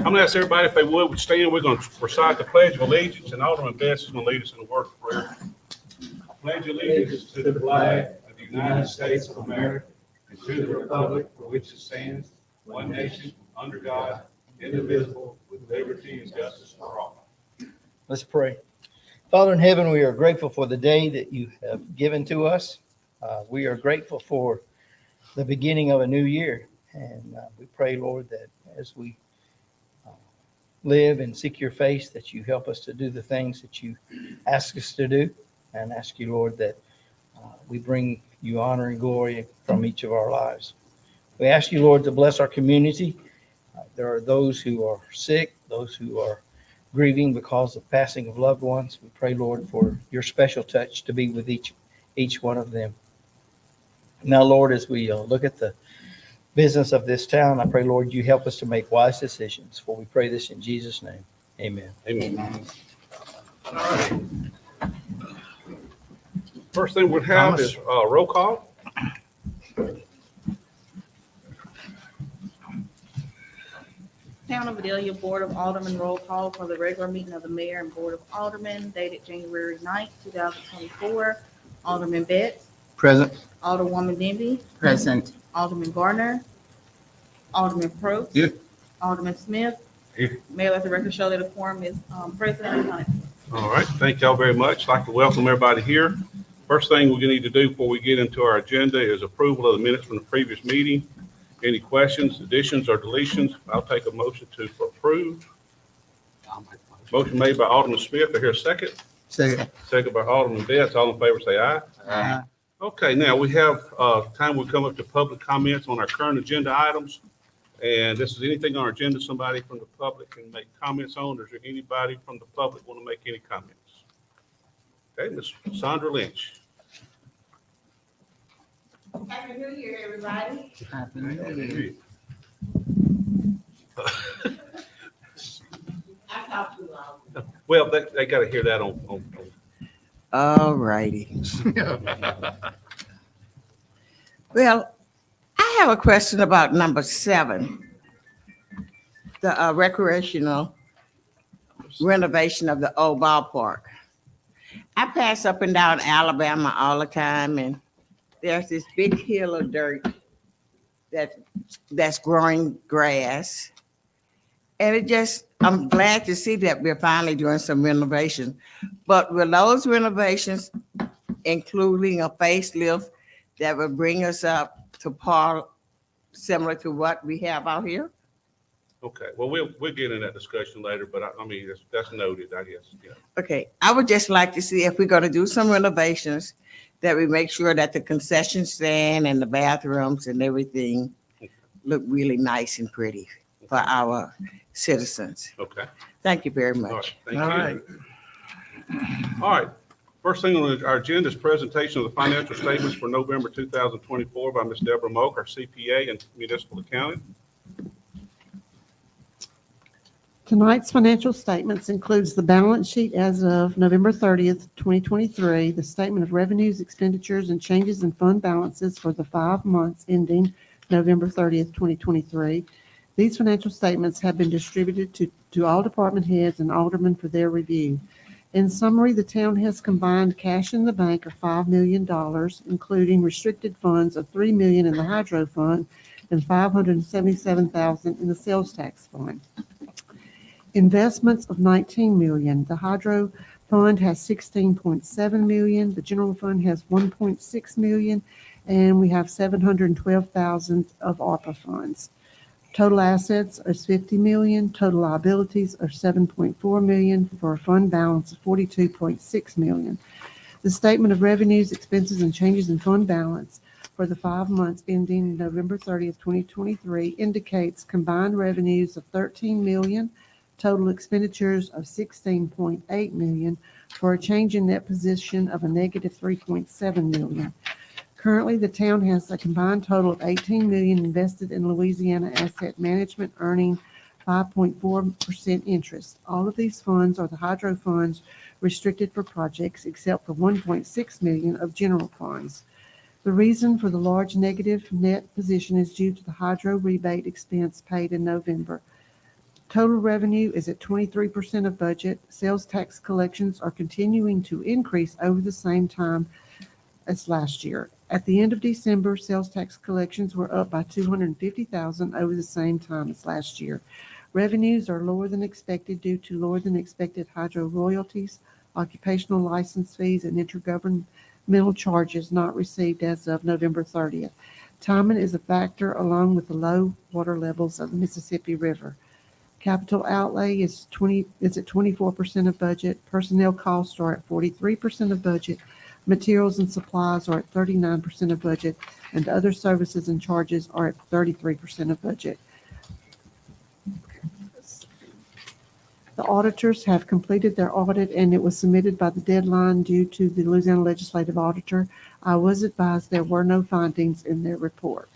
I'm gonna ask everybody if they would stand. We're gonna recite the Pledge of Allegiance, and Alderman Best is gonna lead us in a word of prayer. Pledge allegiance to the flag of the United States of America and to the republic for which it stands, one nation, under God, indivisible, with liberty and justice for all. Let's pray. Father in heaven, we are grateful for the day that you have given to us. We are grateful for the beginning of a new year. And we pray, Lord, that as we live and seek your face, that you help us to do the things that you ask us to do. And ask you, Lord, that we bring you honor and glory from each of our lives. We ask you, Lord, to bless our community. There are those who are sick, those who are grieving because of passing of loved ones. We pray, Lord, for your special touch to be with each one of them. Now, Lord, as we look at the business of this town, I pray, Lord, you help us to make wise decisions. For we pray this in Jesus' name. Amen. Amen. All right. First thing we'll have is roll call. Town of Vidalia Board of Aldermen roll call for the regular meeting of the Mayor and Board of Aldermen dated January 9th, 2024. Alderman Betts. Present. Alderwoman Denby. Present. Alderman Garner. Alderman Probst. Here. Alderman Smith. Here. Mayor, let the record show that a quorum is present and hunted. All right, thank y'all very much. I'd like to welcome everybody here. First thing we're gonna need to do before we get into our agenda is approval of the minutes from the previous meeting. Any questions, additions, or deletions? I'll take a motion to approve. Motion made by Alderman Smith. I hear a second. Second. Second by Alderman Betts. All in favor, say aye. Aye. Okay, now we have time we come up to public comments on our current agenda items. And this is anything on our agenda somebody from the public can make comments on. Is there anybody from the public want to make any comments? Okay, Ms. Sandra Lynch. Happy New Year, everybody. Happy New Year. I talked too long. Well, they got to hear that on. All righty. Well, I have a question about number 7, the recreational renovation of the old ballpark. I pass up and down Alabama all the time, and there's this big hill of dirt that's growing grass. And I'm glad to see that we're finally doing some renovation. But will those renovations, including a facelift that will bring us up to par similar to what we have out here? Okay, well, we'll get in that discussion later, but I mean, that's noted, I guess, yeah. Okay, I would just like to see if we're going to do some renovations, that we make sure that the concession stand and the bathrooms and everything look really nice and pretty for our citizens. Okay, Thank you very all right, much. thank All you. right. All right, first thing on our agenda is presentation of the financial statements for November 2024 by Ms. Deborah Moak, our CPA and municipal accountant. Tonight's financial statements includes the balance sheet as of November 30th, 2023, the statement of revenues, expenditures, and changes in fund balances for the 5 months ending November 30th, 2023. These financial statements have been distributed to all department heads and aldermen for their review. In summary, the town has combined cash in the bank of $5 million, including restricted funds of $3 million in the hydro fund and $577,000 in the sales tax fund. Investments of $19 million. The hydro fund has $16.7 million. The general fund has $1.6 million, and we have $712,000 of ARPA funds. Total assets are $50 million. Total liabilities are $7.4 million for a fund balance of $42.6 million. The statement of revenues, expenses, and changes in fund balance for the 5 months ending November 30th, 2023 indicates combined revenues of $13 million, total expenditures of $16.8 million, for a change in net position of a negative $3.7 million. Currently, the town has a combined total of $18 million invested in Louisiana Asset Management, earning 5.4% interest. All of these funds are the hydro funds restricted for projects, except for $1.6 million of general funds. The reason for the large negative net position is due to the hydro rebate expense paid in November. Total revenue is at 23% of budget. Sales tax collections are continuing to increase over the same time as last year. At the end of December, sales tax collections were up by $250,000 over the same time as last year. Revenues are lower than expected due to lower than expected hydro royalties, occupational license fees, and intergovernmental charges not received as of November 30th. Timing is a factor along with the low water levels of the Mississippi River. Capital outlay is at 24% of budget. Personnel costs are at 43% of budget. Materials and supplies are at 39% of budget, and other services and charges are at 33% of budget. The auditors have completed their audit, and it was submitted by the deadline due to the Louisiana Legislative Auditor. I was advised there were no findings in their report.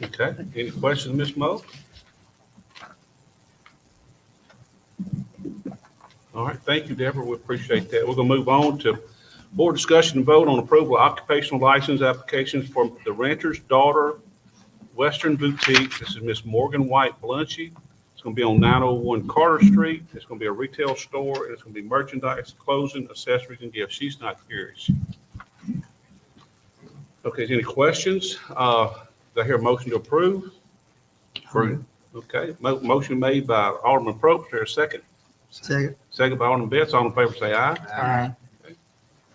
Okay, any questions, Ms. Mo? All right, thank you, Deborah. We appreciate that. We're gonna move on to board discussion and vote on approval of occupational license applications for the Rancher's Daughter Western Boutique. This is Miss Morgan White Blunchy. It's gonna be on 901 Carter Street. It's gonna be a retail store, and it's gonna be merchandise, clothing, accessories, and gifts. She's not here, is she? Okay, any questions? Do I hear a motion to approve? Okay, motion made by Alderman Probst. Is there a second? Second. Second by Alderman Betts. All in favor say aye. Aye.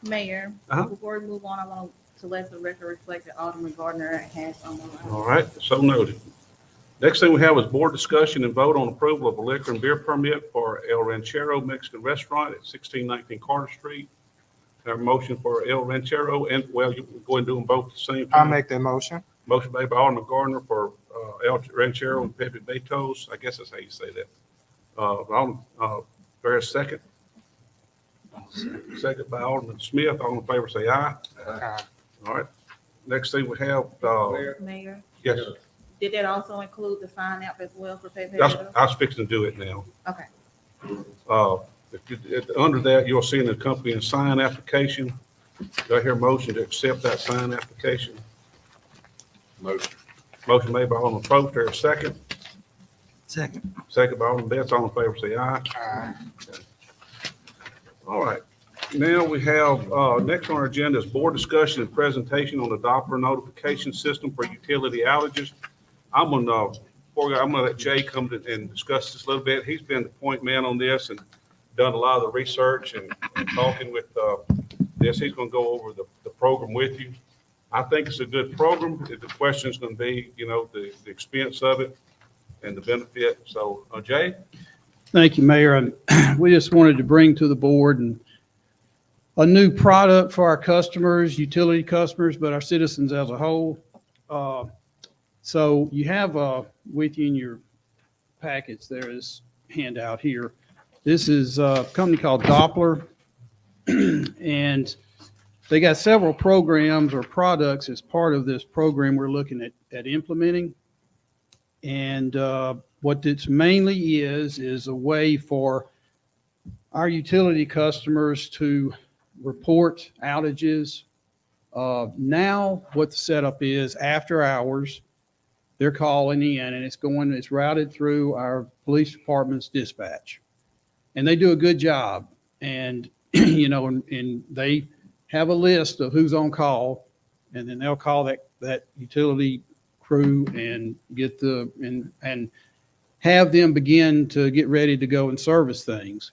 Mayor, Uh-huh. before we move on, I want to let the record reflect that Alderman Gardner has on the line. All right, so noted. Next thing we have is board discussion and vote on approval of a liquor and beer permit for El Ranchero Mexican Restaurant at 1619 Carter Street. Have a motion for El Ranchero, and well, you can go and do them both at the same I'll time. make that motion. Motion made by Alderman Gardner for El Ranchero and Pepe Betos. I guess that's how you say that. Ferris, second. Second by Alderman Smith. All in favor say aye. Aye. All right. Next thing we have, Mayor, yes, did that also include the sign app as well for Pepe? I was fixing to do it now. Okay. Under that, you'll see an accompanying sign application. Do I hear a motion to accept that sign application? Motion. Motion made by Alderman Probst. There a second? Second. Second by Alderman Betts. All in favor say aye. Aye. All right. Now we have, next on our agenda is board discussion and presentation on the Doppler notification system for utility outages. I'm gonna let Jay come and discuss this a little bit. He's been the point man on this and done a lot of the research and talking with this. He's gonna go over the program with you. I think it's a good program. The question is gonna be, the expense of it and the benefit. So, Jay? Thank you, Mayor. And we just wanted to bring to the board a new product for our customers, utility customers, but our citizens as a whole. So you have with you in your packets, there is handout here. This is a company called Doppler, and they got several programs or products as part of this program we're looking at implementing. And what this mainly is a way for our utility customers to report outages. Now what the setup is, after hours, they're calling in and it's routed through our police department's dispatch. And they do a good job. And, and they have a list of who's on call, and then they'll call that utility crew and get and have them begin to get ready to go and service things.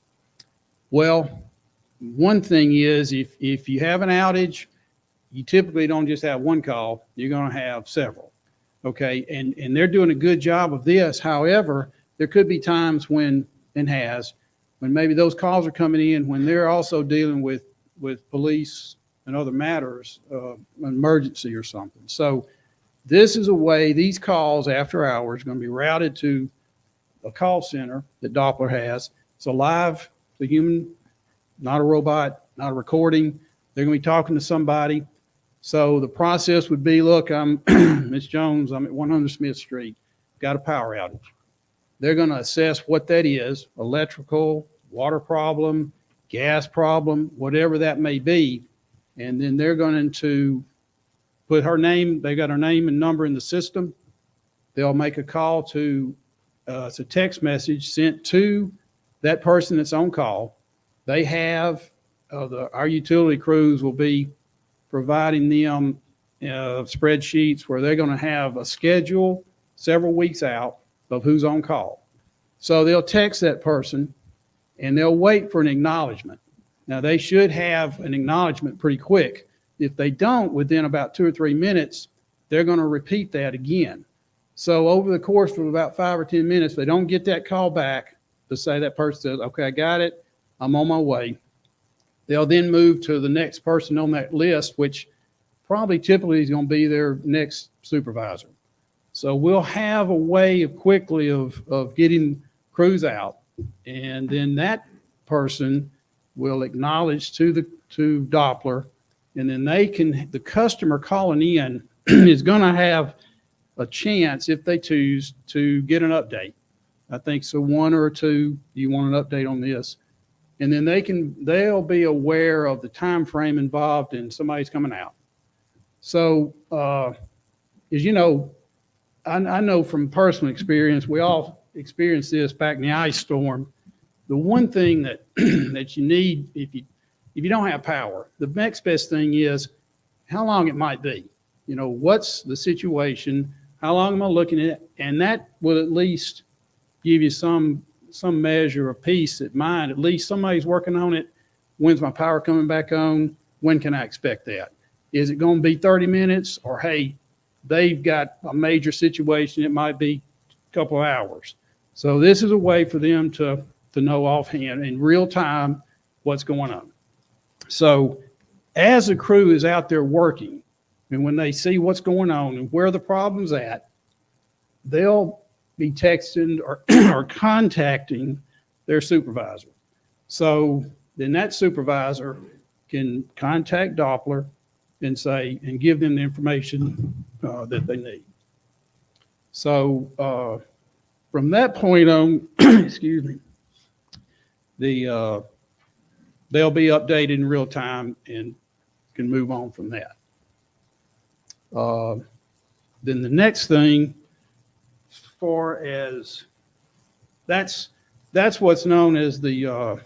Well, one thing is if you have an outage, you typically don't just have one call, you're going to have several. Okay. And they're doing a good job of this. However, there could be times when maybe those calls are coming in when they're also dealing with police and other matters, emergency or something. So this is a way, these calls after hours are going to be routed to a call center that Doppler has. It's a live, the human, not a robot, not a recording. They're going to be talking to somebody. So the process would be, look, I'm Ms. Jones, I'm at 100 Smith Street, got a power outage. They're going to assess what that is, electrical, water problem, gas problem, whatever that may be. And then they're going to put her name, they got her name and number in the system. They'll make a call to it's a text message sent to that person that's on call. They have, our utility crews will be providing them spreadsheets where they're going to have a schedule several weeks out of who's on call. So they'll text that person and they'll wait for an acknowledgement. Now, they should have an acknowledgement pretty quick. If they don't, within about 2 or 3 minutes, they're going to repeat that again. So over the course of about 5 or 10 minutes, they don't get that call back to say that person says, okay, I got it, I'm on my way. They'll then move to the next person on that list, which probably typically is going to be their next supervisor. So we'll have a way of quickly of getting crews out, and then that person will acknowledge to Doppler, and then the customer calling in is going to have a chance, if they choose, to get an update. I think so, 1 or 2, you want an update on this. And then they'll be aware of the time frame involved and somebody's coming out. So, as you know, I know from personal experience, we all experienced this back in the ice storm. The one thing that that you need, if you don't have power, the next best thing is how long it might be. You know, what's the situation? How long am I looking at it? And that will at least give you some measure of peace of mind. At least somebody's working on it. When's my power coming back on? When can I expect that? Is it going to be 30 minutes? Or, hey, they've got a major situation. It might be a couple of hours. So this is a way for them to know offhand in real time what's going on. So as the crew is out there working, and when they see what's going on and where the problem's at, they'll be texting or contacting their supervisor. So then that supervisor can contact Doppler and give them the information that they need. So from that point on, excuse me, they'll be updated in real time and can move on from that. Then the next thing, as far as that's what's known as the, as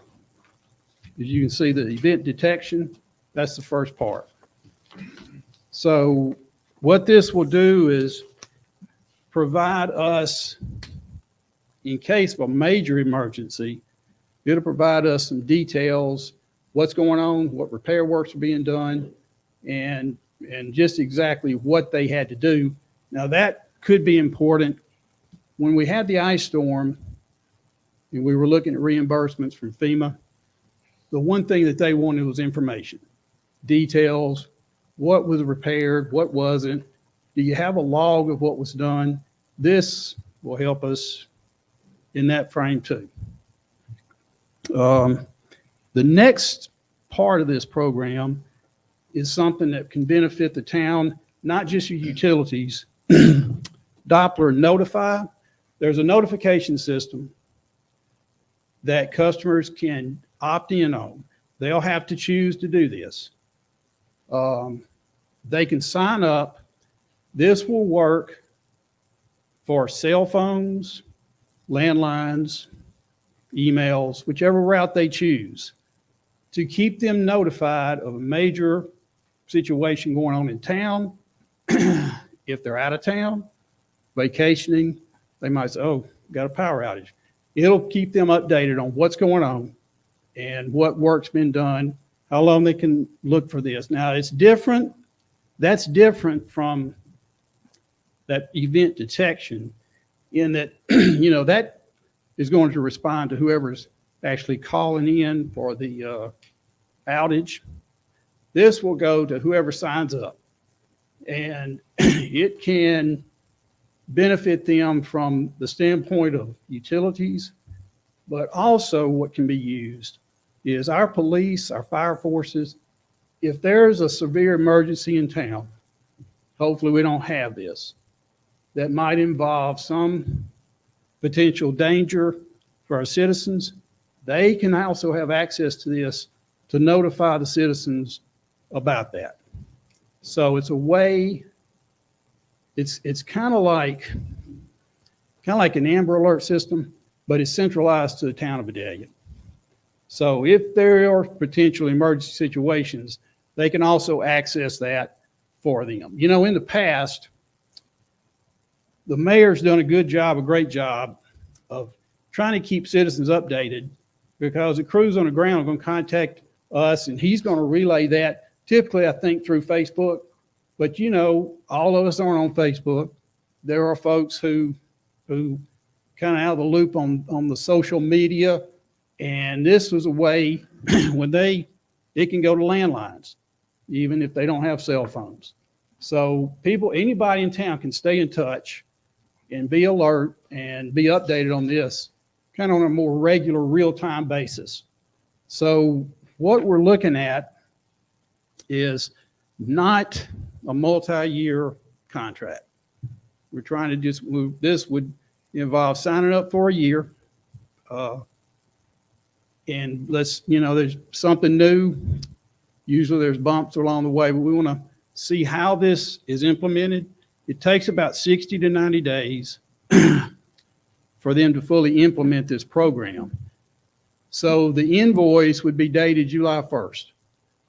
you can see, the event detection. That's the first part. So what this will do is provide us, in case of a major emergency, it'll provide us some details, what's going on, what repair works are being done, and just exactly what they had to do. Now that could be important. When we had the ice storm and we were looking at reimbursements from FEMA, the one thing that they wanted was information, details, what was repaired, what wasn't. Do you have a log of what was done? This will help us in that frame too. The next part of this program is something that can benefit the town, not just your utilities. Doppler Notify. There's a notification system that customers can opt in on. They'll have to choose to do this. They can sign up. This will work for cell phones, landlines, emails, whichever route they choose, to keep them notified of a major situation going on in town. If they're out of town, vacationing, they might say, oh, got a power outage. It'll keep them updated on what's going on and what work's been done, how long they can look for this. Now, it's different. That's different from that event detection in that, you know, that is going to respond to whoever's actually calling in for the outage. This will go to whoever signs up, and it can benefit them from the standpoint of utilities, but also what can be used is our police, our fire forces. If there's a severe emergency in town, hopefully we don't have this, that might involve some potential danger for our citizens, they can also have access to this to notify the citizens about that. So it's a way, it's kind of like kind of like an Amber Alert system, but it's centralized to the town of Vidalia. So if there are potential emergency situations, they can also access that for them. You know, in the past, the mayor's done a good job, a great job of trying to keep citizens updated, because the crews on the ground are going to contact us and he's going to relay that, typically, I think, through Facebook. But, you know, all of us aren't on Facebook. There are folks who kind of out of the loop on the social media. And this was a way when it can go to landlines, even if they don't have cell phones. So anybody in town can stay in touch and be alert and be updated on this kind of on a more regular, real-time basis. So what we're looking at is not a multi-year contract. We're trying to just move. This would involve signing up for a year. And there's something new. Usually there's bumps along the way, but we want to see how this is implemented. It takes about 60 to 90 days for them to fully implement this program. So the invoice would be dated July 1st.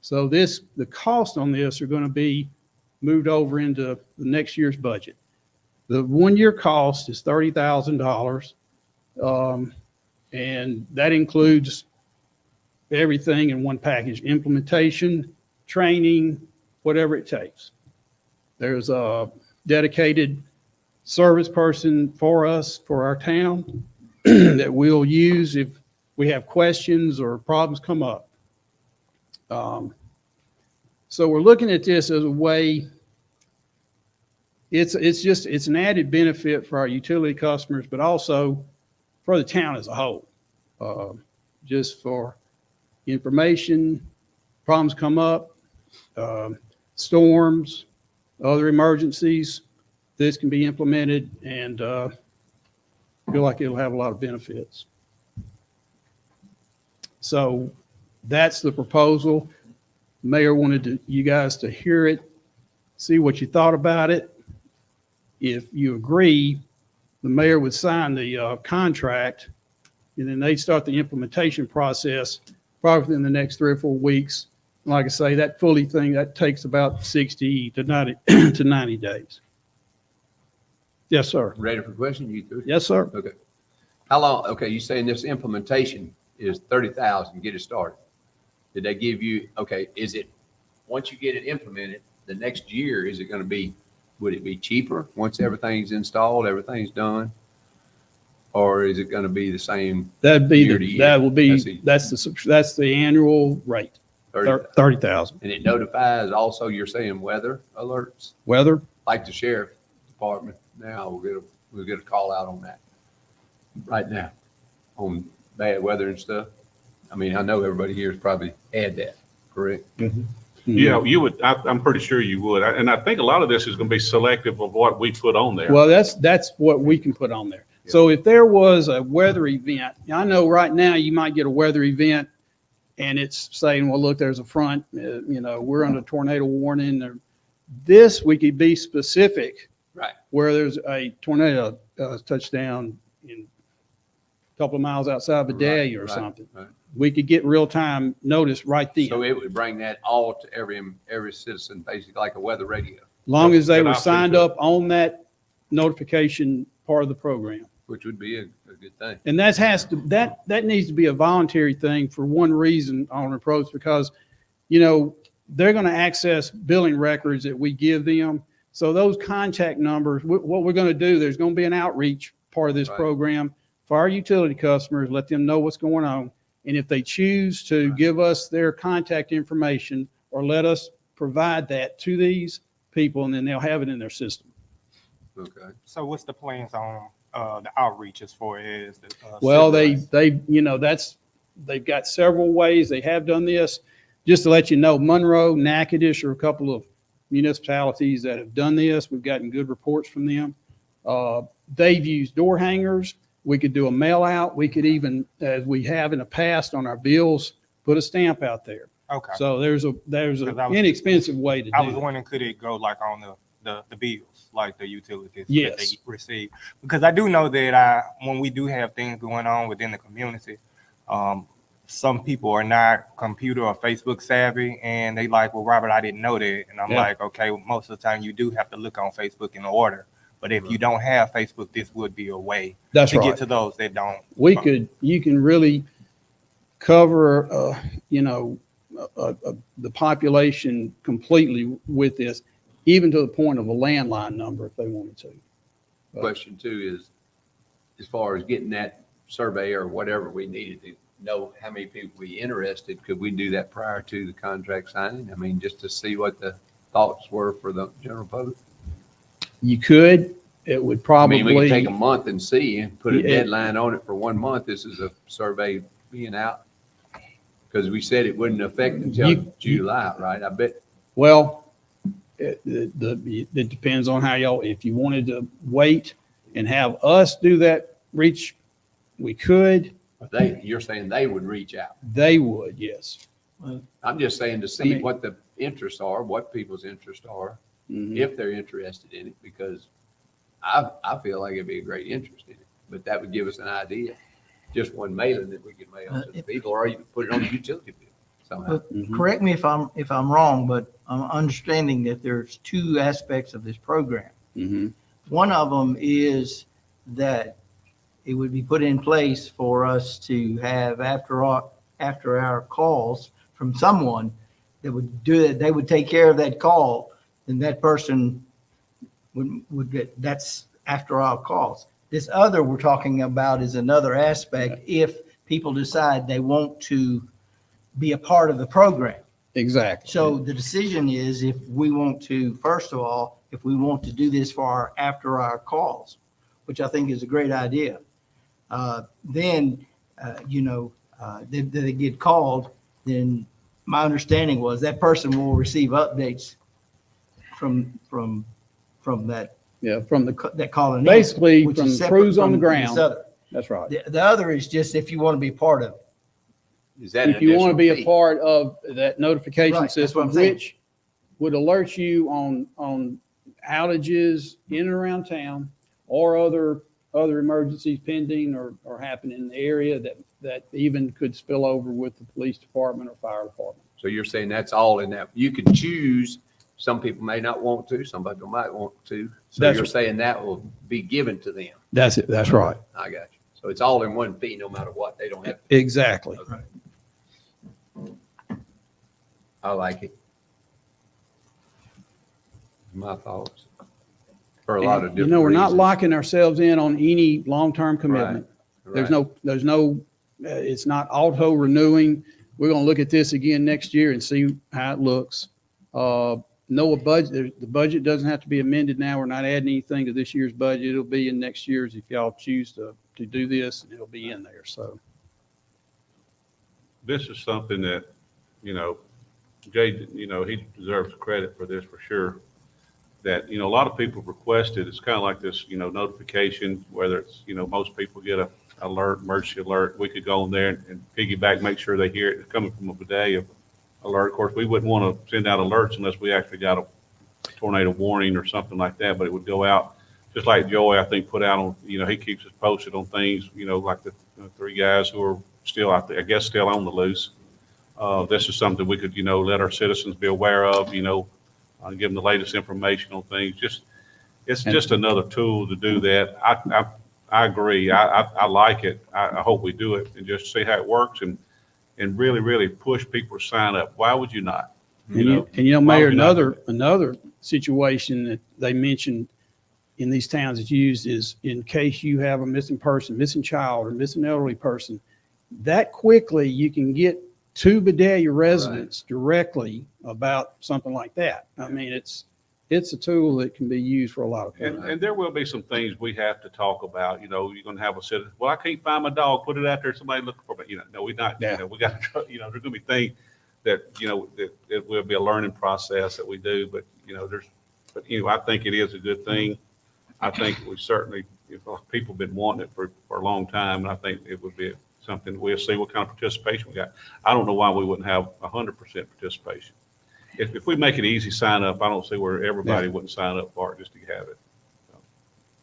So the cost on this are going to be moved over into the next year's budget. The 1 year cost is $30,000. And that includes everything in one package: implementation, training, whatever it takes. There's a dedicated service person for us, for our town, that we'll use if we have questions or problems come up. So we're looking at this as a way, it's an added benefit for our utility customers, but also for the town as a whole. Just for information, problems come up, storms, other emergencies, this can be implemented, and I feel like it'll have a lot of benefits. So that's the proposal. Mayor wanted you guys to hear it, see what you thought about it. If you agree, the mayor would sign the contract, and then they'd start the implementation process probably within the next 3 or 4 weeks. Like I say, that takes about 60 to 90 days. Yes, sir. Ready for question? You through? Yes, sir. Okay. How long? Okay, you saying this implementation is 30,000, get it started. Did they give you, okay, is it, once you get it implemented, the next year, is it going to be, would it be cheaper once everything's installed, everything's done? Or is it going to be the same? That'd be year to year? that's the annual rate, 30,000. And it notifies also, you're saying weather alerts, Weather, like the sheriff department now, we'll get a call out on that right now on bad weather and stuff. I mean, I know everybody here has probably had that, correct? Yeah, you would. I'm pretty sure you would. And I think a lot of this is going to be selective of what we put on there. Well, that's what we can put on there. Yeah. So if there was a weather event, I know right now you might get a weather event and it's saying, well, look, there's a front, we're under tornado warning. This, we could be specific. Right. Where there's a tornado touchdown in a couple of miles outside of Vidalia or something. Right. We could get real-time notice right then. So it would bring that all to every citizen, basically like a weather radio, Long as they Good were option, signed too. up on that notification part of the program. which would be a good thing. And that needs to be a voluntary thing for one reason, Alderman Probst, because, they're going to access billing records that we give them. So those contact numbers, what we're going to do, there's going to be an outreach part of this Right. program for our utility customers, let them know what's going on. And if they choose to give us their contact information or let us provide that to these people, and then they'll have it in their system. Okay. So what's the plans on the outreach as far as the? Well, civilized? they've got several ways they have done this. Just to let you know, Monroe, Natchitoches are a couple of municipalities that have done this. We've gotten good reports from them. They've used door hangers. We could do a mail out. We could even, as we have in the past on our bills, put a stamp out there. Okay. So there's an inexpensive way to I was do it. wondering, could it go like on the the bills, like the utilities that Yes. they receive. Because I do know that when we do have things going on within the community, some people are not computer or Facebook savvy, and they like, well, Robert, I didn't know that. And I'm Yeah. like, okay, well, most of the time you do have to look on Facebook in order. But if you don't have Facebook, this would be a way That's to right. get to those that don't. You can really cover, the population completely with this, even to the point of a landline number if they wanted to. Question two is, as far as getting that survey or whatever we needed to know how many people we interested, could we do that prior to the contract signing? I mean, just to see what the thoughts were for the general public? You could, it would I mean, we could take a probably, month and see and put a Yeah. deadline on it for 1 month. This is a survey being out. Because we said it wouldn't affect until July, right? I bet. well, it depends on how y'all, if you wanted to wait and have us do that reach, we could, You're saying they would reach out. they would, yes. I'm just saying to see mean- what the interests are, what people's interests are, Mhm. if they're interested in it, because I feel like it'd be a great interest in it, but that would give us an idea. Just one mailing that we could mail to the people, or even put it on the utility bill somehow. But correct me if I'm wrong, but I'm understanding that there's two aspects of this program. Mhm. One of them is that it would be put in place for us to have after our calls from someone that would do it, they would take care of that call, and that person would get, that's after our calls. This other we're talking about is another aspect if people decide they want to be a part of the program. Exactly. So the decision is if we want to, first of all, if we want to do this for our after our calls, which I think is a great idea. Then they get called, then my understanding was that person will receive updates from that Yeah, from the, that calling in, basically which is from separate crews on the from this ground. other. That's right. The other is just if you want to be part of it. Is that an If you want to be additional a part of that notification Right, that's what system, I'm saying. which would alert you on outages in and around town or other emergencies pending or happening in the area that even could spill over with the police department or fire department. So you're saying that's all in that. You could choose. Some people may not want to, some people might want to. So That's you're right. saying that will be given to them. That's it. That's right. I got you. So it's all in one fee, no matter what. They don't have to. Exactly. I like it. My thoughts. For a lot of different We're not reasons. locking ourselves in on any long-term commitment. Right. There's no, it's not auto renewing. We're going to look at this again next year and see how it looks. No budget, the budget doesn't have to be amended now. We're not adding anything to this year's budget. It'll be in next year's if y'all choose to do this, and it'll be in there. So This is something that, Jay, he deserves credit for this for sure. That, a lot of people requested, it's kind of like this, notification, whether it's, most people get a alert, emergency alert. We could go on there and piggyback, make sure they hear it. It's coming from a Vidalia alert. Of course, we wouldn't want to send out alerts unless we actually got a tornado warning or something like that, but it would go out just like Joey, I think, put out on, he keeps us posted on things, like the three guys who are still out there, I guess, still on the loose. This is something we could, let our citizens be aware of, give them the latest information on things. It's just another tool to do that. I agree. I like it. I hope we do it and just see how it works and really, really push people to sign up. Why would you not? Mayor, another situation that they mentioned in these towns that's used is in case you have a missing person, missing child, or missing elderly person, that quickly you can get to Vidalia residents directly about something like that. I mean, it's a tool that can be used for a lot of people. And there will be some things we have to talk about. You're going to have a citizen, well, I can't find my dog, put it out there, somebody looking for me. No, we're not. Yeah. We got to, there's going to be things that, that it will be a learning process that we do. But, I think it is a good thing. I think we certainly, if people have been wanting it for a long time, and I think it would be something we'll see what kind of participation we got. I don't know why we wouldn't have 100% participation. if we make it easy sign up, I don't see where everybody wouldn't sign up for it just to have it.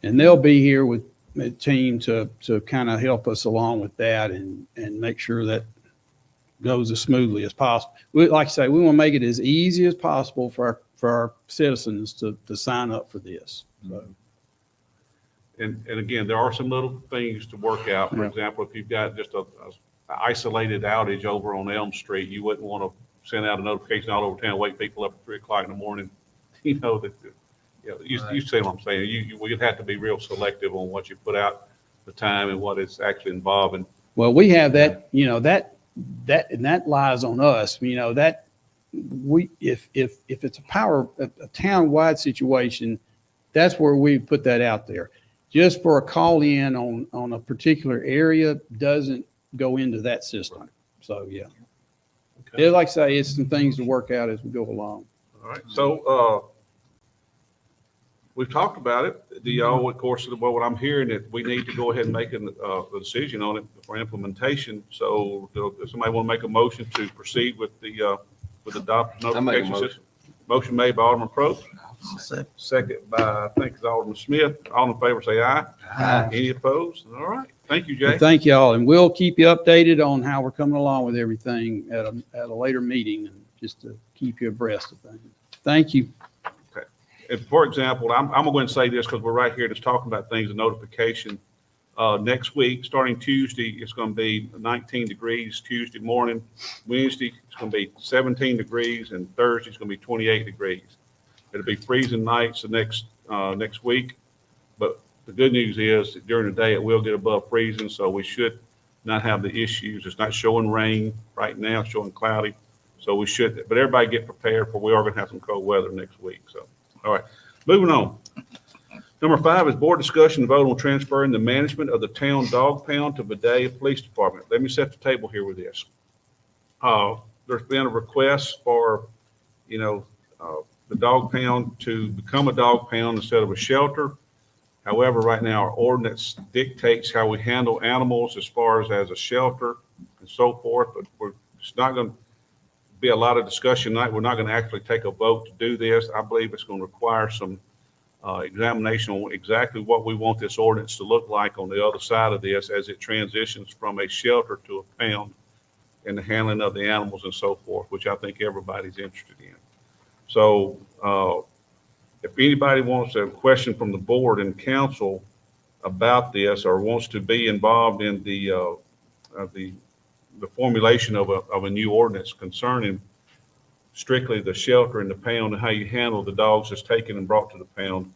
And they'll be here with a team to kind of help us along with that and make sure that goes as smoothly as possible. Like I say, we want to make it as easy as possible for our citizens to sign up for this. So, And again, there are some little things to work out. For Yeah. example, if you've got just a isolated outage over on Elm Street, you wouldn't want to send out a notification all over town, wake people up at 3 o'clock in the morning. You know, that, you see what I'm saying? We'd have to be real selective on what you put out, the time and what it's actually involving. well, we have that, and that lies on us, that if it's a town-wide situation, that's where we put that out there. Just for a call in on a particular area doesn't go into that system. So, yeah. Okay. Yeah, like I say, it's some things to work out as we go along. All right. So, we've talked about it. The, of course, what I'm hearing that we need to go ahead and make a decision on it for implementation. So does somebody want to make a motion to proceed with the adopt I make a notification motion. system? Motion made by Alderman Probst, second by, I think it's Alderman Smith. All in favor, say aye. Aye. Any opposed? All right. Thank you, Jay. Well, thank y'all, and we'll keep you updated on how we're coming along with everything at a later meeting, and just to keep you abreast of things. Thank you. If, for example, I'm going to go and say this because we're right here just talking about things and notification. Next week, starting Tuesday, it's going to be 19 degrees Tuesday morning. Wednesday, it's going to be 17 degrees, and Thursday, it's going to be 28 degrees. It'll be freezing nights the next week. But the good news is that during the day, it will get above freezing, so we should not have the issues. It's not showing rain right now, it's showing cloudy. So we should, but everybody get prepared for we are going to have some cold weather next week. So. All right, moving on. Number 5 is board discussion and vote on transferring the management of the town dog pound to Vidalia Police Department. Let me set the table here with this. There's been a request for, the dog pound to become a dog pound instead of a shelter. However, right now our ordinance dictates how we handle animals as far as a shelter and so forth, but it's not going to be a lot of discussion tonight. We're not going to actually take a vote to do this. I believe it's going to require some examination on exactly what we want this ordinance to look like on the other side of this as it transitions from a shelter to a pound and the handling of the animals and so forth, which I think everybody's interested in. So if anybody wants a question from the board and council about this or wants to be involved in the formulation of a new ordinance concerning strictly the shelter and the pound and how you handle the dogs that's taken and brought to the pound,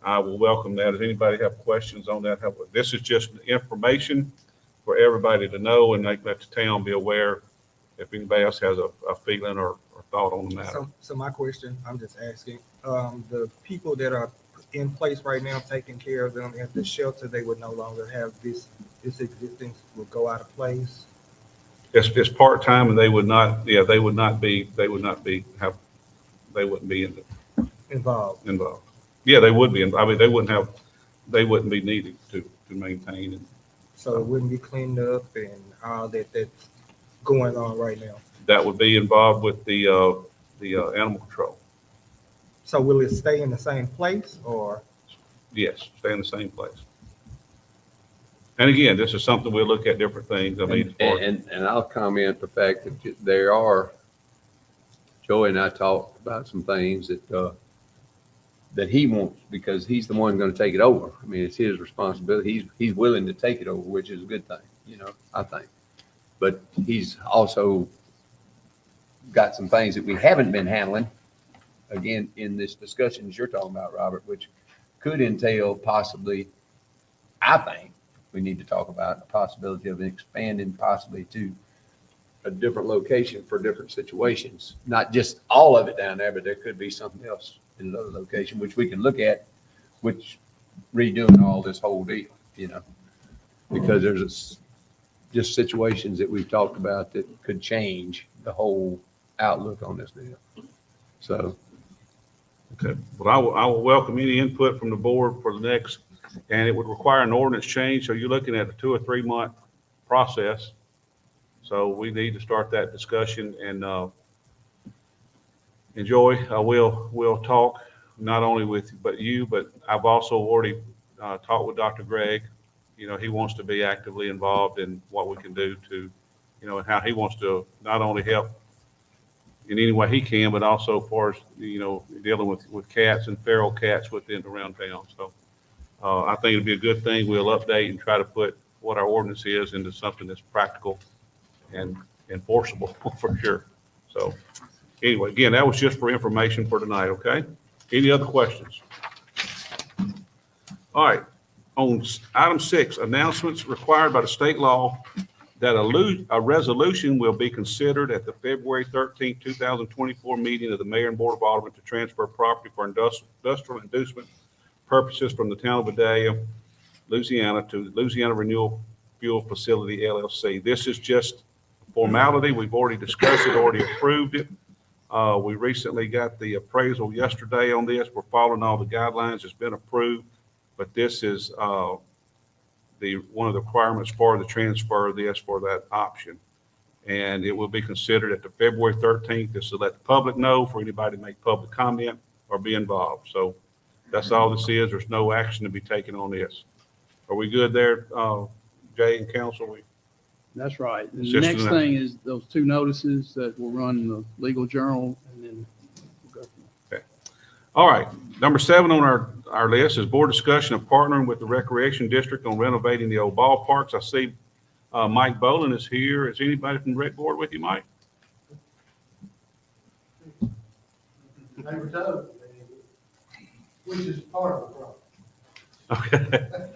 I will welcome that. Does anybody have questions on that? This is just information for everybody to know and let the town be aware if anybody else has a feeling or thought on the matter. So my question, I'm just asking, the people that are in place right now taking care of them at the shelter, they would no longer have this existing would go out of place. It's part-time and they wouldn't be Involved. Yeah, they would be. I mean, they wouldn't be needed to maintain it. So it wouldn't be cleaned up and all that's going on right now. That would be involved with the animal control. So will it stay in the same place or? Yes, stay in the same place. And again, this is something we'll look at different things. I mean, And I'll comment the fact that there are, Joey and I talked about some things that he wants because he's the one going to take it over. I mean, it's his responsibility. He's willing to take it over, which is a good thing, I think. But he's also got some things that we haven't been handling, again, in this discussion you're talking about, Robert, which could entail possibly, I think, we need to talk about the possibility of expanding possibly to a different location for different situations. Not just all of it down there, but there could be something else in another location, which we can look at, which redoing all this whole deal, because there's just situations that we've talked about that could change the whole outlook on this deal. So. okay. Well, I will welcome any input from the board for the next, and it would require an ordinance change. So you're looking at a 2 or 3 month process. So we need to start that discussion and enjoy. We'll talk not only with you, but I've also already talked with Dr. Gregg. You know, he wants to be actively involved in what we can do to, you know, and how he wants to not only help in any way he can, but also as far as, you know, dealing with cats and feral cats within around town. So I think it'd be a good thing. We'll update and try to put what our ordinance is into something that's practical and enforceable for sure. So anyway, again, that was just for information for tonight, okay? Any other questions? All right, on item 6, announcements required by the state law that a resolution will be considered at the February 13th, 2024 meeting of the Mayor and Board of Aldermen to transfer property for industrial inducement purposes from the town of Vidalia, Louisiana to Louisiana Renewable Fuel Facility LLC. This is just formality. We've already discussed it, already approved it. We recently got the appraisal yesterday on this. We're following all the guidelines. It's been approved, but this is one of the requirements for the transfer of this for that option. And it will be considered at the February 13th. This is to let the public know, for anybody to make public comment or be involved. So that's all this is. There's no action to be taken on this. Are we good there, Jay and council? That's right. The Just next an- thing is those 2 notices that will run in the legal journal, and then we'll go from there. All right, number 7 on our list is board discussion of partnering with the Recreation District on renovating the old ballparks. I see Mike Boland is here. Is anybody from the rec board with you, Mike? They were told, which is part of the problem. Okay.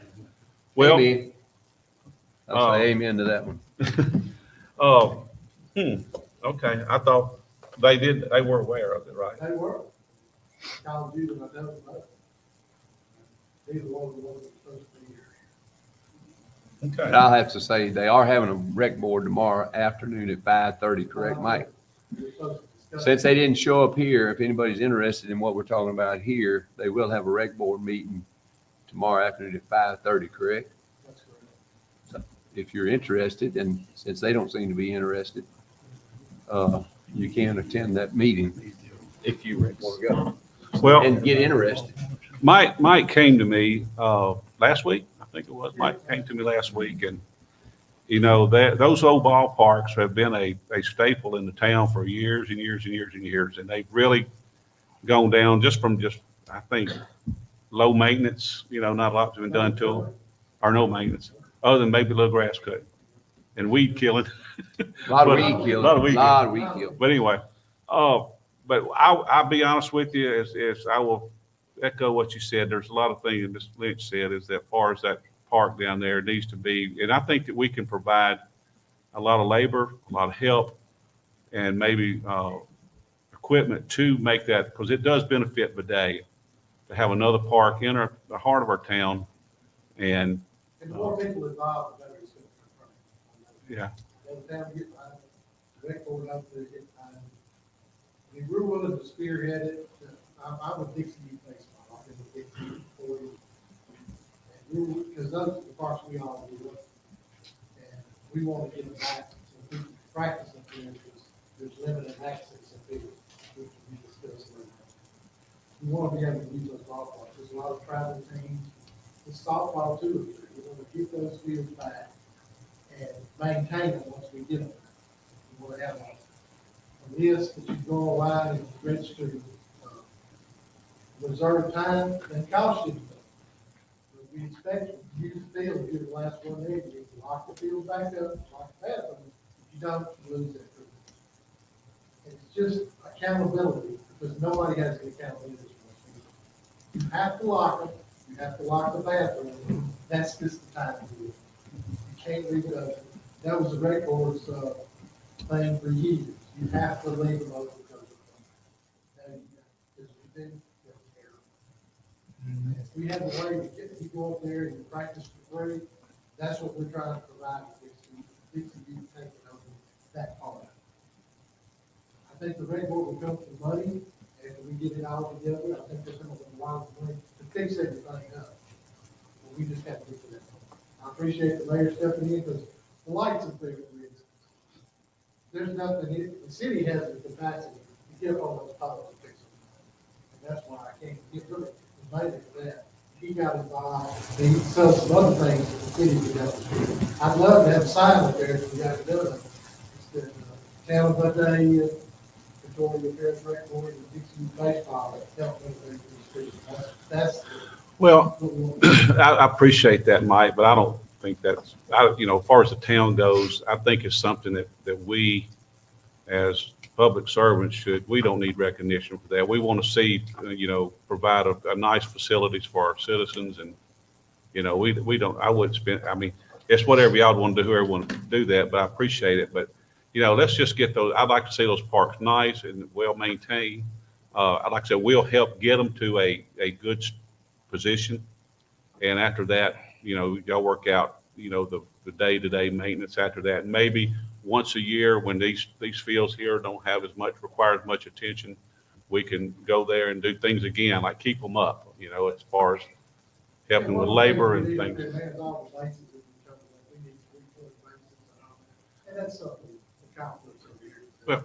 Well, Amen. I'll say amen to that one. okay, I thought they were aware of it, right? They were. Called you and I told them about it. These are one of the ones that were supposed to be here. But Okay. I'll have to say, they are having a rec board tomorrow afternoon at 5:30, correct, Mike? We're supposed to discuss. Since they didn't show up here, if anybody's interested in what we're talking about here, they will have a rec board meeting tomorrow afternoon at 5:30, correct? That's correct. If you're interested, and since they don't seem to be interested, you can attend that meeting if you want to go Well, and get interested. Mike came to me last week, I think it was. Mike came to me last week, and you know that those old ballparks have been a staple in the town for years and years and years and years, and they've really gone down from I think low maintenance. You know, not a lot's been done to them, or no maintenance, other than maybe a little grass cutting and weed killing. A lot of But- weed killing, lot of weed a lot of weed killing. But anyway, but I'll be honest with you, as I will echo what you said. There's a lot of things that Ms. Lynch said is that far as that park down there needs to be, and I think that we can provide a lot of labor, a lot of help, and maybe equipment to make that, because it does benefit Vidalia to have another park in the heart of our town. And And the more people involved, the better it's going to be. yeah, By the time we get behind it, the rec board out there get behind it. I mean, we're willing to spearhead it. I'm a Dixie Youth baseball. I've been with Dixie Youth for 40 years. Because those are the parts we all do. And we want to get them back so we can practice up there because there's limited access up there, which we discussed later. We want to be able to use those ballparks. There's a lot of travel teams. The softball too. We want to get those fields back and maintain them once we get them. We want to have a list that you go online and register, reserve time and cost you. But we expect you to use the field, do the last one there, you lock the field back up, lock the bathroom. If you don't, you lose that field. It's just accountability because nobody has the accountability. You have to lock them, you have to lock the bathroom. That's just the time to do it. You can't leave it open. That was the rec board's thing for years. You have to leave them open because we've been terrible. If we have a way to get people up there and practice for free, that's what we're trying to provide for Dixie Youth taking over that part. I think the rec board will come to the money after we get it all together. I think they're coming with a lot of money to fix everything up. But we just have to get to that point. I appreciate the mayor stepping in because the lights up there, for instance, there's nothing, the city has the capacity to kept all those policies fixed. And that's why I can't get rid of it, mainly for that. He got involved, and he said some other things that the city could help us with. I'd love to have a sign up there if we got it done. It's the town of Vidalia, Victoria Parish Rec Board, and Dixie Baseball that help them through the street. That's Well, what we want. I appreciate that, Mike, but I don't think that's, as far as the town goes, I think it's something that we, as public servants we don't need recognition for that. We want to see, provide a nice facilities for our citizens and, we don't, I wouldn't spend, it's whatever y'all want to do, whoever want to do that, but I appreciate it. But, let's just get those, I'd like to see those parks nice and well maintained. Like I said, we'll help get them to a good position. And after that, y'all work out, the day-to-day maintenance after that. And maybe once a year when these fields here don't have require as much attention, we can go there and do things again, like keep them up, as far as helping with labor and things. And that's something the conflicts over here. Well,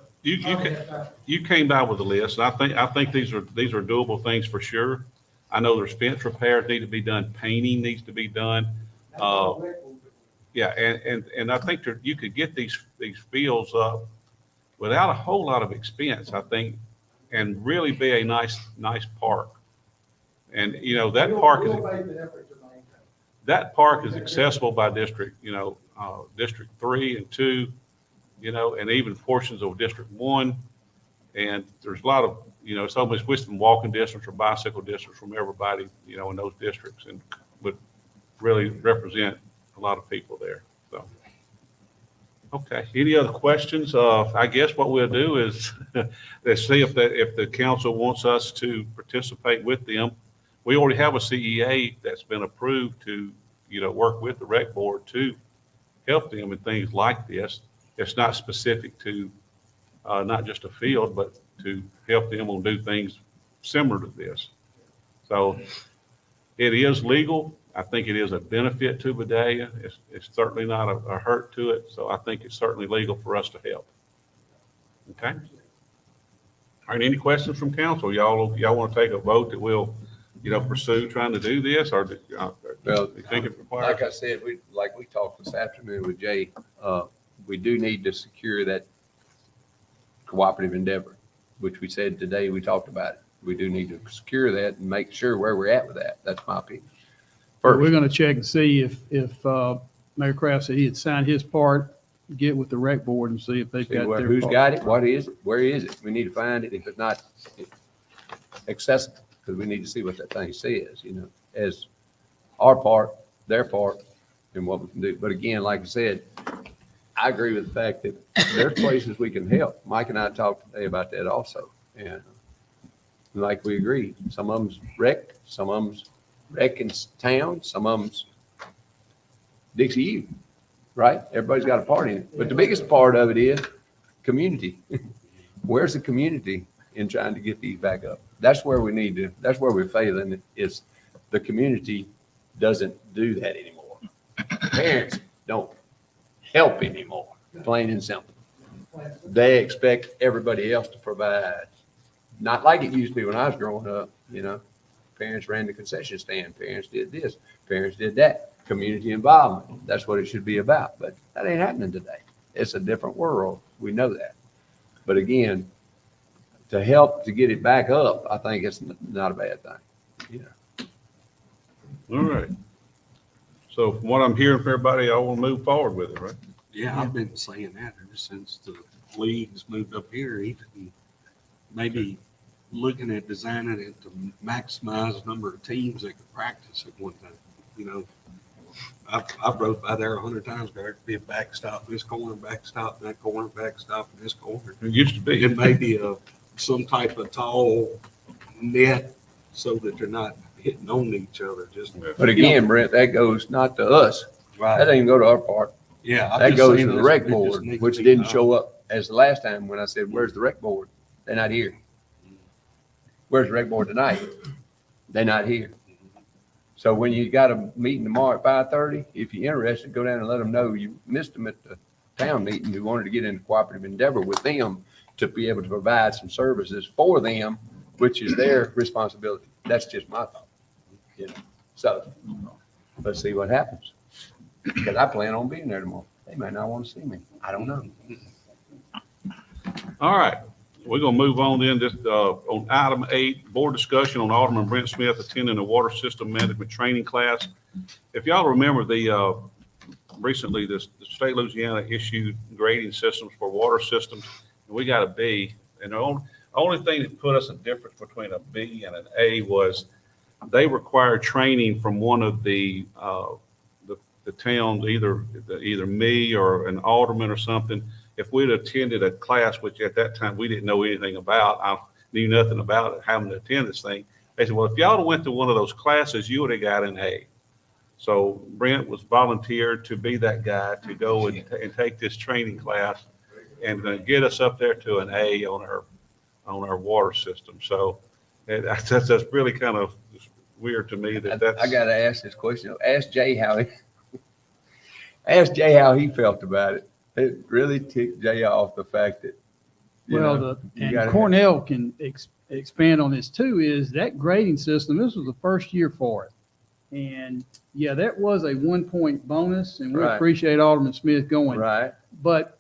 you came by with a list, and I think these are doable things for sure. I know there's fence repairs need to be done, painting needs to be done. Yeah, and I think you could get these fields up without a whole lot of expense, I think, and really be a nice park. And that park is accessible by district, District 3 and 2, and even portions of District 1. And there's a lot of, it's almost within walking distance or bicycle distance from everybody, in those districts, and would really represent a lot of people there. So, okay. Any other questions? I guess what we'll do is let's see if the council wants us to participate with them. We already have a CEA that's been approved to, work with the rec board to help them in things like this. It's not specific to not just a field, but to help them on do things similar to this. So it is legal. I think it is a benefit to Vidalia. It's certainly not a hurt to it. So I think it's certainly legal for us to help. Okay. All right. Any questions from council? Y'all want to take a vote that we'll, pursue trying to do this, or do you think it requires? Like I said, we talked this afternoon with Jay, we do need to secure that cooperative endeavor, which we said today, we talked about it. We do need to secure that and make sure where we're at with that. That's my opinion. But we're going to check and see if Mayor Kraft said he had signed his part, get with the rec board and see if they've got their Who's part. got it? What is it? Where is it? We need to find it. If it's not accessible, because we need to see what that thing says, as our part, their part, and what we can do. But again, like I said, I agree with the fact that there's places we can help. Mike and I talked today about that also. And like we agreed, some of them's wrecked, some of them's wreck in town, some of them's Dixie U, right? Everybody's got a part in it. But the biggest part of it is community. Where's the community in trying to get these back up? That's where we need to, that's where we're failing, is the community doesn't do that anymore. Parents don't help anymore, plain and simple. They expect everybody else to provide. Not like it used to be when I was growing up, Parents ran the concession stand. Parents did this. Parents did that. Community involvement. That's what it should be about. But that ain't happening today. It's a different world. We know that. But again, to help to get it back up, I think it's not a bad thing. All right. So from what I'm hearing from everybody, I want to move forward with it, right? Yeah, I've been saying that ever since the league's moved up here, even maybe looking at designing it to maximize the number of teams that could practice at one time. I've rode by there 100 times. There could be a backstop in this corner, backstop in that corner, backstop in this corner. It used to be. It may be some type of tall net so that they're not hitting on each other. But again, Brent, that goes not to us. Right. That doesn't even go to our part. Yeah. I'm That just goes saying to the this- rec it just board, needs to which be didn't done. show up as the last time when I said, where's the rec board? They're not here. Where's the rec board tonight? They're not here. So when you got a meeting tomorrow at 5:30, if you're interested, go down and let them know you missed them at the town meeting. You wanted to get into cooperative endeavor with them to be able to provide some services for them, which is their responsibility. That's just my thought. You know, so let's see what happens. Because I plan on being there tomorrow. They may not want to see me. I don't know. All right, we're gonna move on then, just, on item 8, board discussion on Alderman Brent Smith attending the water system management training class. If y'all remember recently the state of Louisiana issued grading systems for water systems, and we got a B. And the only thing that put us a difference between a B and an A was they required training from one of the towns, either me or an alderman or something. If we'd attended a class, which at that time we didn't know anything about, I knew nothing about it, having to attend this thing. They said, well, if y'all went to one of those classes, you would have got an A. So Brent was volunteered to be that guy to go and take this training class and get us up there to an A on our water system. So that's really kind of weird to me that's. I got to ask this question. Ask Jay how he felt about it. It really ticked Jay off the fact that, and Cornell can expand on this too, is that grading system, this was the first year for it. And yeah, that was a 1-point bonus, and we appreciate Alderman Smith going. Right. But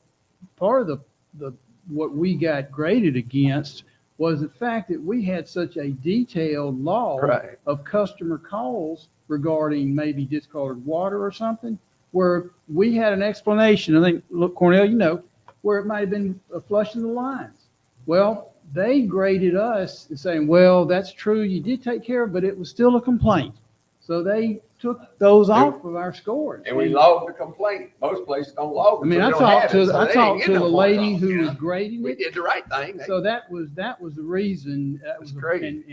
part of the what we got graded against was the fact that we had such a detailed log of customer calls regarding maybe discarded water or something, where we had an explanation. I think, look, Cornell, where it might have been a flushing the lines. Well, they graded us and saying, well, that's true, you did take care of it, but it was still a complaint. So they took those off of our scores. And we logged the complaint. Most places don't log them. I mean, I talked to the lady who was grading it. We did the right thing. So that was the reason. That's great.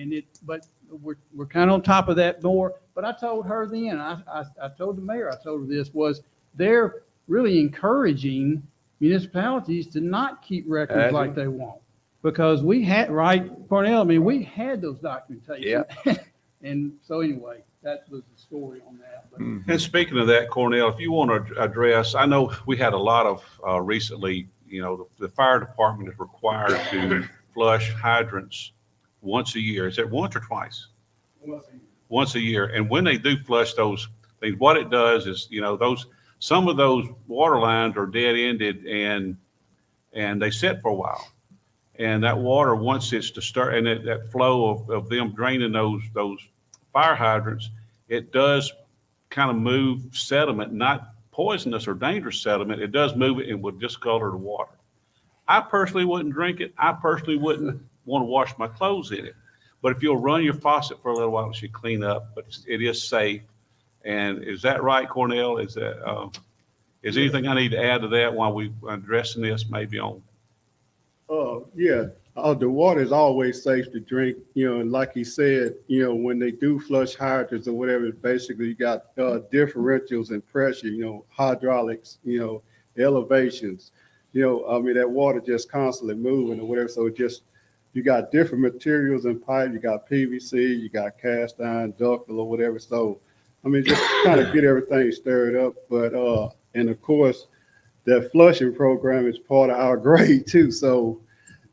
But we're kind of on top of that more. But I told her then, I told the mayor, I told her this was they're really encouraging municipalities to not keep records like they want. Because we had, Cornell, I mean, we had those documentation. Yeah. And so anyway, that was the story on that. But. And speaking of that, Cornell, if you want to address, I know we had a lot of recently, the fire department is required to flush hydrants once a year. Is it once or twice? Once a year. And when they do flush those things, what it does is, some of those water lines are dead ended and they sit for a while. And that water, once it's disturbed, and that flow of them draining those fire hydrants, it does kind of move sediment, not poisonous or dangerous sediment. It does move it and will discolor the water. I personally wouldn't drink it. I personally wouldn't want to wash my clothes in it. But if you'll run your faucet for a little while, it should clean up. But it is safe. And is that right, Cornell? Is anything I need to add to that while we're addressing this maybe on? Yeah, the water is always safe to drink, and like he said, when they do flush hydrants or whatever, basically you got differentials in pressure, hydraulics, elevations, that water just constantly moving or whatever. So you got different materials in pipe, you got PVC, you got cast iron, ductile or whatever. So, just kind of get everything stirred up. But, and of course, that flushing program is part of our grade too. So,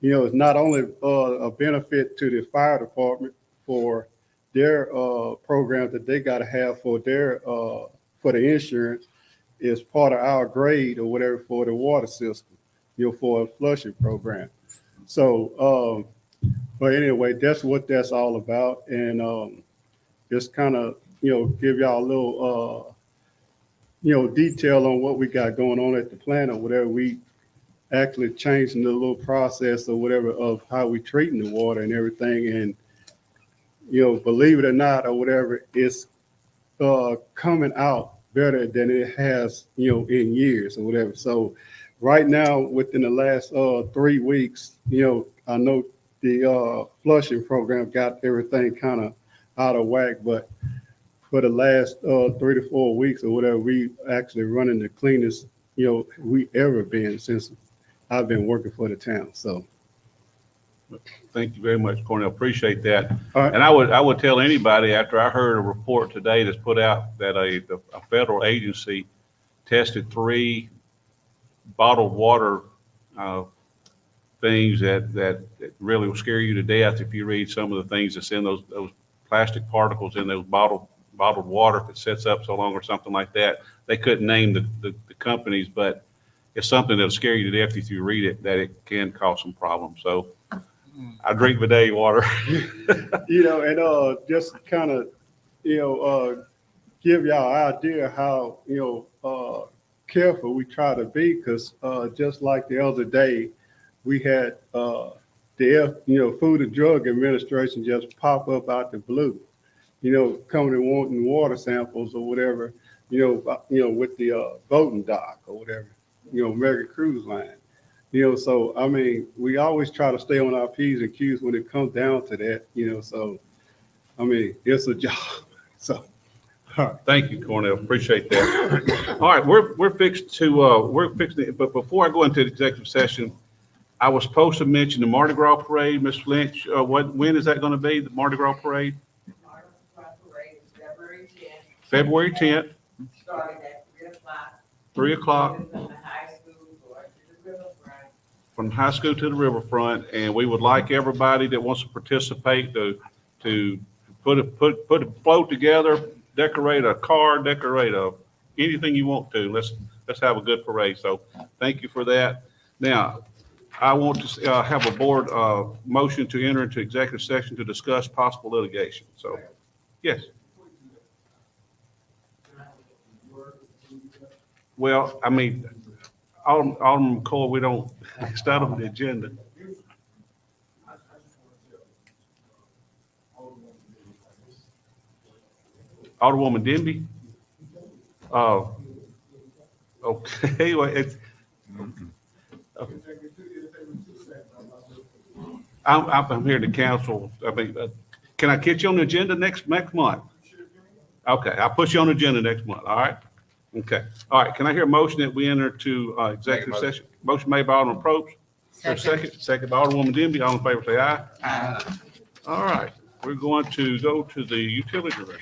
it's not only a benefit to the fire department for their program that they got to have for the insurance, is part of our grade or whatever for the water system, for a flushing program. So, but anyway, that's what that's all about. And just kind of, give y'all a little, detail on what we got going on at the plant or whatever. We actually changing the little process or whatever of how we treating the water and everything. And, believe it or not or whatever, it's coming out better than it has, in years or whatever. So right now, within the last 3 weeks, I know the flushing program got everything kind of out of whack, but for the last 3 to 4 weeks or whatever, we actually running the cleanest, we ever been since I've been working for the town. So thank you very much, Cornell. Appreciate that. All right. And I would tell anybody after I heard a report today that's put out that a federal agency tested 3 bottled water things that really will scare you to death if you read some of the things that's in those plastic particles in those bottled water if it sets up so long or something like that. They couldn't name the companies, but it's something that'll scare you to death if you read it, that it can cause some problems. So I drink Vidalia water. And just kind of, give y'all an idea how, careful we try to be, because just like the other day, we had Food and Drug Administration just pop up out the blue, coming and wanting water samples or whatever, with the boating dock or whatever, American Cruise Line. So I mean, we always try to stay on our P's and Q's when it comes down to that, so I mean, it's a job. So Thank you, Cornell. Appreciate that. All right, we're fixed to, but before I go into the executive session, I was supposed to mention the Mardi Gras parade, Ms. Lynch. When is that going to be, the Mardi Gras parade? Mardi Gras parade is February 10th, February 10th, starting at 3:00. 3 o'clock, From the high school or to the riverfront. from high school to the riverfront, and we would like everybody that wants to participate to put a float together, decorate a car, anything you want to. Let's have a good parade. So thank you for that. Now, I want to have a board motion to enter into executive session to discuss possible litigation. So, yes. Well, I mean, Alderman McCoy, we don't, it's not on the agenda. Alderwoman Denby? Okay, well, I'm here to counsel. I mean, can I get you on the agenda next month? Okay, I'll put you on the agenda next month, all right? Okay, all right, can I hear a motion that we enter to executive session? Motion made by Alderman Probst. Second by Alderwoman Denby. All in favor, say aye. Aye. All right, we're going to go to the utility director.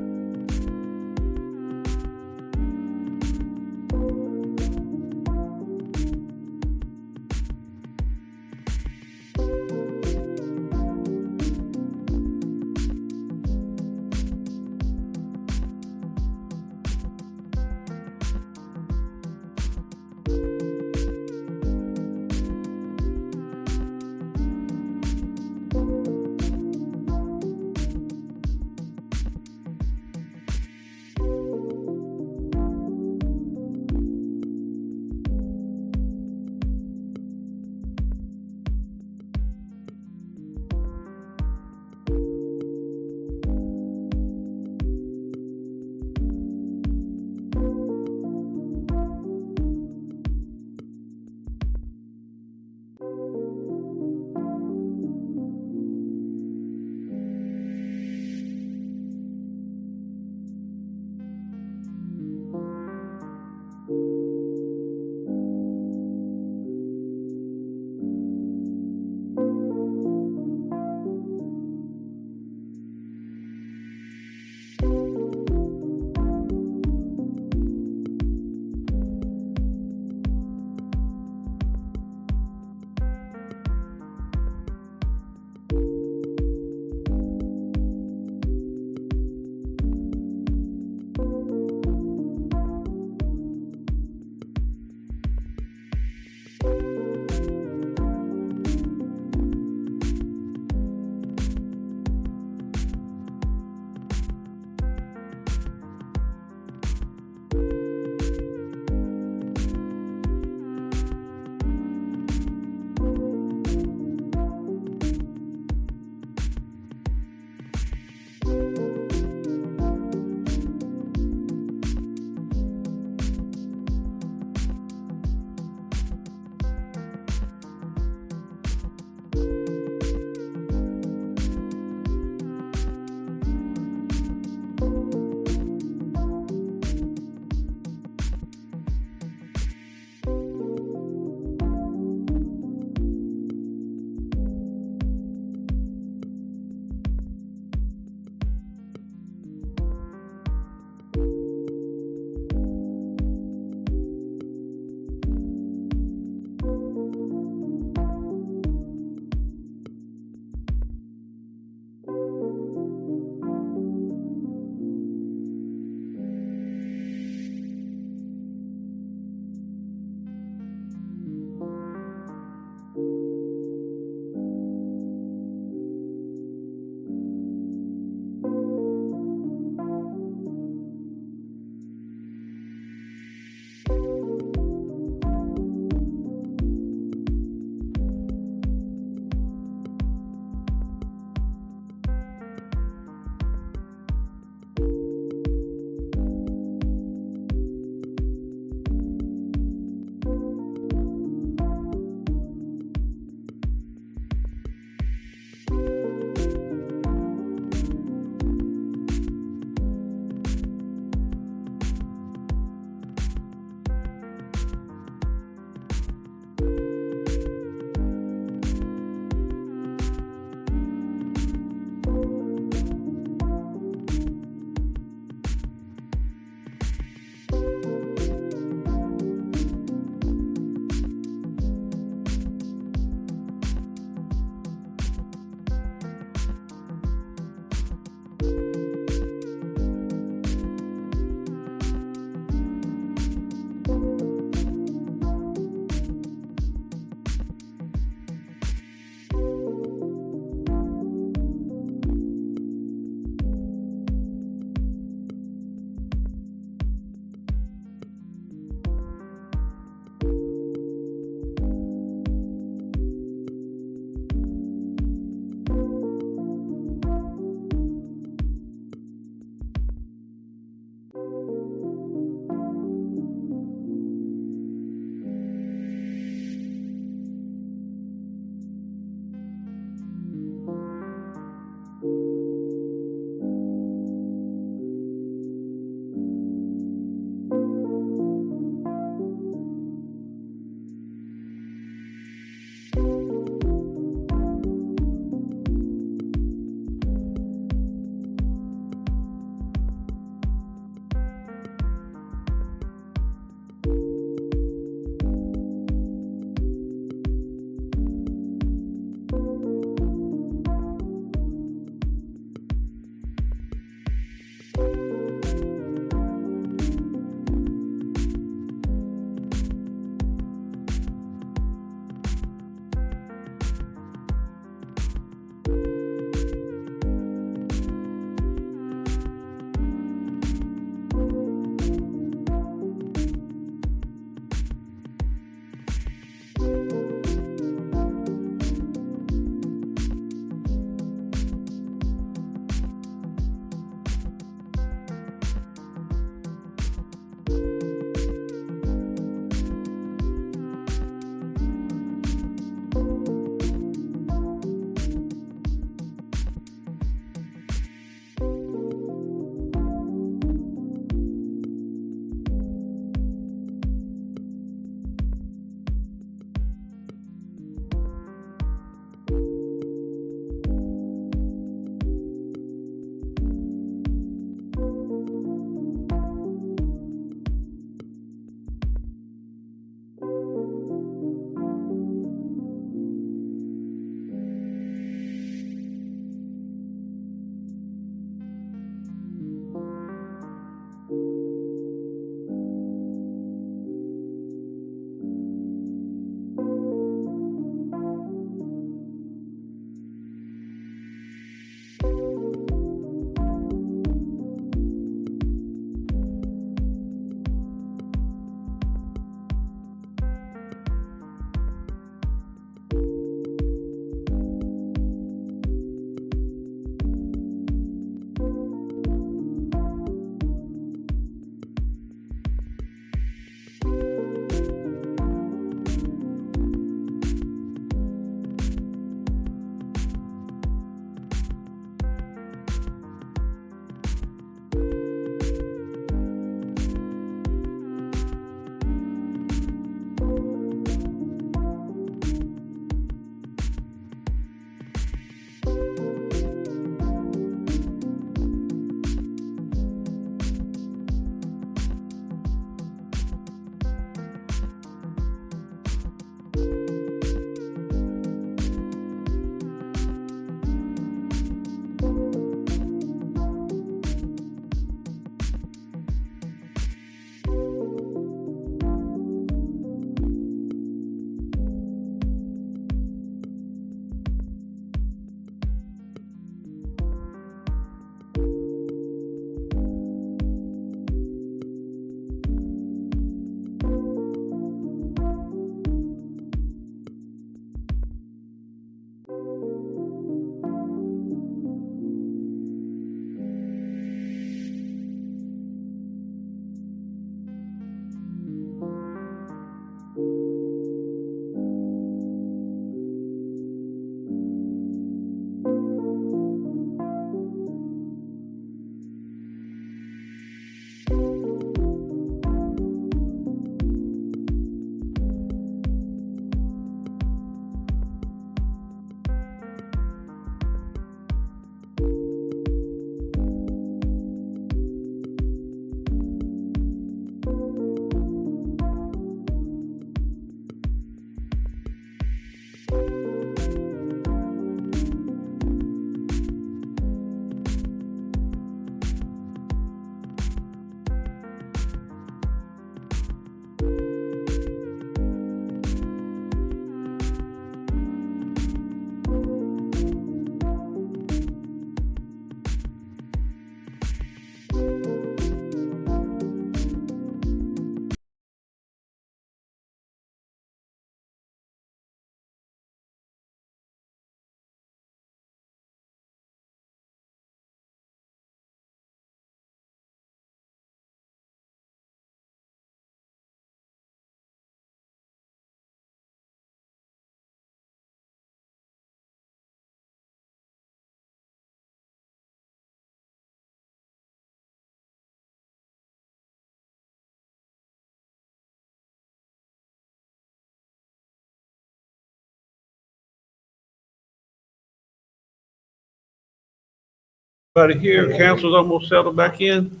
Everybody here, council's almost settled back in.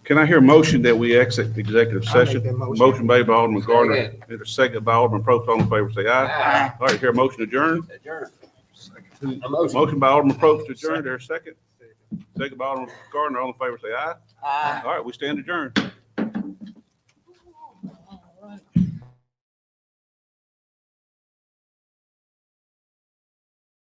Can I hear a motion that we exit the executive I'll make session? that motion. Motion made by Alderman Gardner, Second. and a second by Alderman Probst. All in favor, say aye. Aye. All right, hear a motion adjourned. Adjourn. A motion. Motion by Alderman Probst adjourned. There's a second. Second by Alderman Gardner. All in favor, say aye. Aye. All right, we stand adjourned.